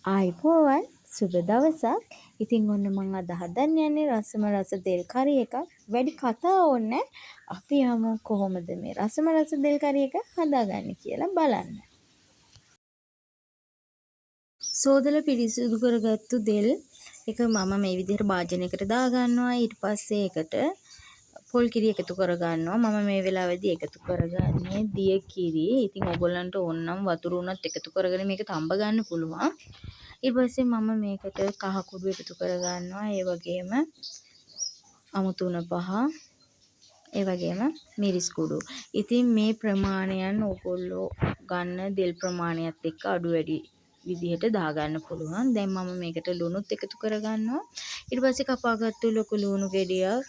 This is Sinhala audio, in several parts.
ආයිබෝවන් සුබ දවසක්. ඉතින් ඔන්න මම අද හදන්න යන්නේ රසම රස දෙල් කරි එකක්. වැඩි කතා ඕනේ. අපි යමු කොහොමද මේ රසම රස දෙල් කරි එක හදාගන්නේ කියලා බලන්න. සෝදලා පිරිසිදු කරගත්තු දෙල් එක මම මේ විදිහට භාජනයකට දාගන්නවා. ඊට පස්සේ ඒකට පොල් කිරි එකතු කරගන්නවා. මම මේ වෙලාවේදී එකතු කරගන්නේ දිය කිරි. ඉතින් ඔයගොල්ලන්ට ඕන නම් වතුර උනත් එකතු කරගෙන මේක තඹ ගන්න පුළුවන්. ඊට පස්සේ මම මේකට කහ කුඩු එකතු කරගන්නවා. ඒ වගේම අමු තුන පහ, ඒ වගේම මිරිස් කුඩු. ඉතින් මේ ප්‍රමාණයන් ඕගොල්ලෝ ගන්න දෙල් ප්‍රමාණයත් එක්ක අඩු වැඩි විදිහට දාගන්න පුළුවන්. දැන් මම මේකට ලුණුත් එකතු කරගන්නවා. ඊට පස්සේ කපාගත්තු ලොකු ලුණු ගෙඩියක්,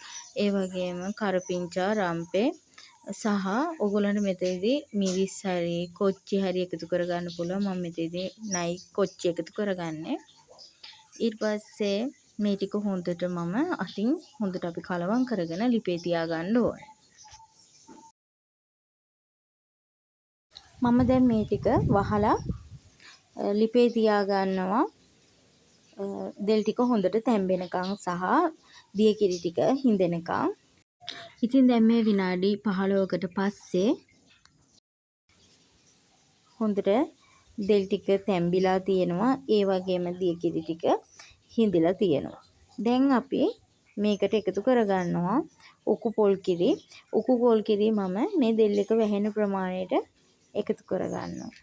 ඒ වගේම කරපිංචා, රම්පේ සහ ඕගොල්ලන්ට මෙතනදී මිරිස් හරි කොච්චි හරි එකතු කරගන්න පුළුවන්. මම මෙතනදී නයි කොච්චි එකතු කරගන්නේ. ඊට පස්සේ මේ ටික හොඳට මම අතින් හොඳට අපි කලවම් කරගෙන ලිපේ තියාගන්න ඕනේ. මම දැන් මේ ටික වහලා ලිපේ තියාගන්නවා. දෙල් ටික හොඳට තැම්බෙනකන් සහ දිය කිරි ටික හිඳෙනකන්. ඉතින් දැන් මේ විනාඩි 15කට පස්සේ හොඳට දෙල් ටික තැම්බිලා තියෙනවා. ඒ වගේම දිය කිරි ටික හිඳිලා තියෙනවා. දැන් අපි මේකට එකතු කරගන්නවා උකු පොල් කිරි. උකු පොල් කිරි මම මේ දෙල් එක වැහෙන ප්‍රමාණයට එකතු කරගන්නවා.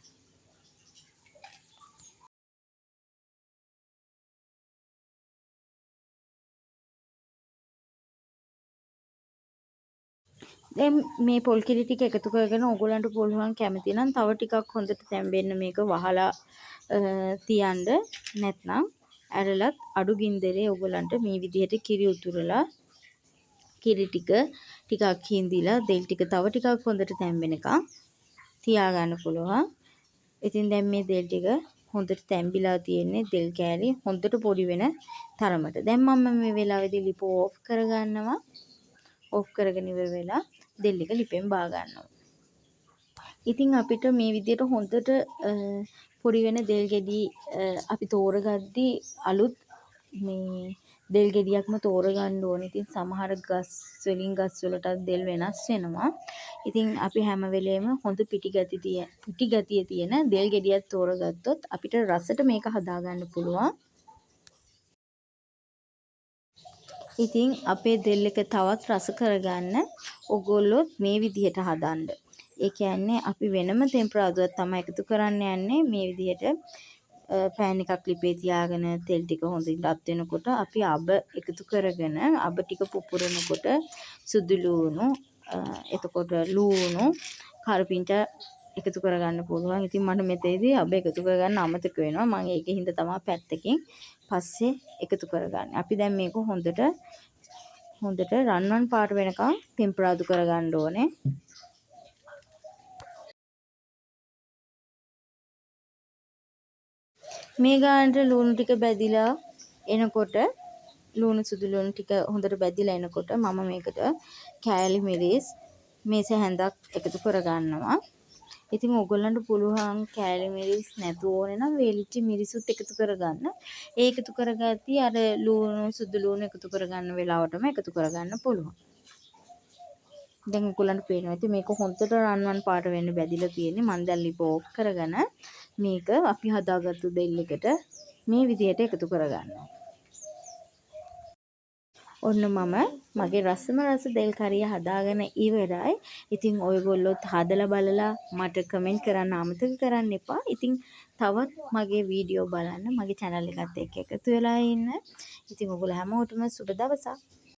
දැන් මේ පොල් කිරි ටික එකතු කරගෙන ඕගොල්ලන්ට පුළුවන් කැමති නම් තව ටිකක් හොඳට තැම්බෙන්න මේක වහලා තියන්න. නැත්නම් ඇරලත් අඩු ගින්දරේ ඕගොල්ලන්ට මේ විදිහට කිරි උතුරලා කිරි ටික ටිකක් හිඳිලා දෙල් ටික තව ටිකක් හොඳට තැම්බෙනකන් තියාගන්න පුළුවන්. ඉතින් දැන් මේ දෙල් ටික හොඳට තැම්බිලා තියෙන්නේ. දෙල් කෑලි හොඳට පොඩි වෙන තරමට. දැන් මම මේ වෙලාවේදී ලිප ඕෆ් කරගන්නවා. ඕෆ් කරගෙන ඉවර වෙලා දෙල් එක ලිපෙන් බා ගන්නවා. ඉතින් අපිට මේ විදිහට හොඳට පොඩි වෙන දෙල් ගෙඩි අපි තෝරගද්දී අලුත් මේ දෙල් ගෙඩියක්ම තෝරගන්න ඕනේ. ඉතින් සමහර ගස් වලට දෙල් වෙනස් වෙනවා. ඉතින් අපි හැම වෙලේම හොඳ පිටි ගතිය තියෙන දෙල් ගෙඩියක් තෝරගත්තොත් අපිට රසට මේක හදාගන්න පුළුවන්. ඉතින් අපේ දෙල් එක තවත් රස කරගන්න ඔයගොල්ලෝ මේ විදිහට හදන්න. ඒ කියන්නේ අපි වෙනම තෙම්පරාදුවක් තමයි එකතු කරන්න යන්නේ. මේ විදිහට පෑන් එකක් ලිපේ තියාගෙන තෙල් ටික හොඳින් රත් වෙනකොට අපි අබ එකතු කරගෙන අබ ටික පුපුරනකොට සුදු ලූණු එතකොට ලූණු කරපිංචා එකතු කරගන්න පුළුවන්. ඉතින් මට මෙතෙන්දී අබ එකතු කරගන්න අමතක වෙනවා. මම ඒකෙන් තමයි පැත්තකින් පස්සේ එකතු කරගන්නේ. අපි දැන් මේක හොඳට රන්වන් පාට වෙනකන් තෙම්පරාදු කරගන්න ඕනේ. මේ ගානට ලුණු ටික බැදිලා එනකොට සුදු ලුණු ටික හොඳට බැදිලා එනකොට මම මේකට කෑලි මිරිස් මේස හැන්දක් එකතු කරගන්නවා. ඉතින් ඕගොල්ලන්ට පුළුවන් කෑලි මිරිස් නැතුව ඕනේ නම් වේලිච්ච මිරිසුත් එකතු කරගන්න. ඒ එකතු කරගත්තී අර ලුණු සුදු ලුණු එකතු කරගන්න වෙලාවටම එකතු කරගන්න පුළුවන්. දැන් ඔයගොල්ලන්ට පේනවා ඇති මේක හොඳට රන්වන් පාට වෙන්න බැදිලා තියෙන්නේ. මම දැන් ලිප ඕෆ් කරගෙන මේක අපි හදාගත්තු දෙල් එකට මේ විදිහට එකතු කරගන්නවා. ඔන්න මම මගේ රසම රස දෙල් කරිය හදාගෙන ඉවරයි. ඉතින් ඔයගොල්ලොත් හදලා බලලා මට කමෙන්ට් කරන්න අමතක කරන්න එපා. ඉතින් තවත් මගේ වීඩියෝ බලන්න මගේ channel එකත් එක්ක එකතු වෙලා ඉන්න. ඉතින් ඔයගොල්ලෝ හැමෝටම සුබ දවසක්.